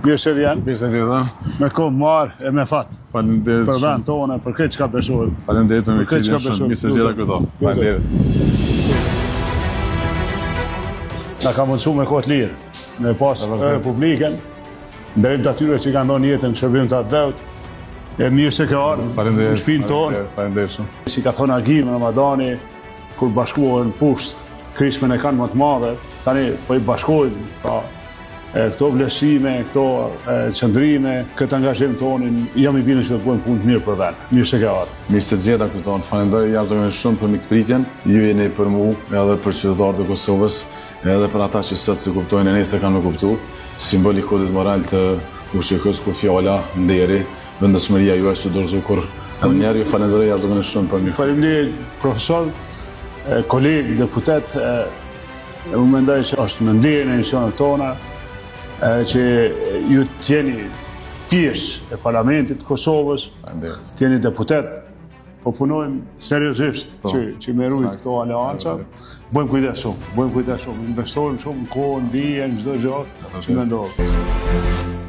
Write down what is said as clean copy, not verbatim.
Mirë se vjen. Mirë se vjen. Me kohë marë e me fat. Faleminderit. Për vend tonë, për këtë çka besojmë. Faleminderit për mikëtin shumë. Mirë se zgjera këto. Faleminderit. Na ka mundsuar me kohë të lirë. Me pas Republikën, drejt atyre që kanë dhënë jetën shërbim të atë dhëut. E mirë se ke ardhur. Faleminderit. Në shtëpinë tonë. Faleminderit shumë. Si ka thonë Agim në Ramadani, kur bashkohen poshtë, krishmën e kanë më të madhe, tani po i bashkojnë, pra këto vlerësime, këto qëndrime, këtë angazhim tonin, jam i bindur që do të bëjmë punë të mirë për vend. Mirë se ke ardhur. Mirë se zgjeta këto, të falenderoj jashtëzakonisht shumë për mikpritjen. Ju jeni për mua, edhe për qytetarët e Kosovës, edhe për ata që sot se kuptojnë e nëse kanë me kuptu. Simboli kodit moral të ushqekës ku fjala, nderi, vendosmëria juaj që dorëzu kur edhe njerë ju falenderoj jashtëzakonisht shumë për mikpritjen. Faleminderit profesor, kolegë, deputet, u mendoj që është në ndjenjën e institucioneve tona, që ju t'jeni pjesë e Parlamentit të Kosovës, t'jeni deputet, po punojmë seriozisht që me rujt këto aleanca, bëjmë kujdes shumë, investojmë shumë në kohë, në dije, në çdo gjë që me ndodhë.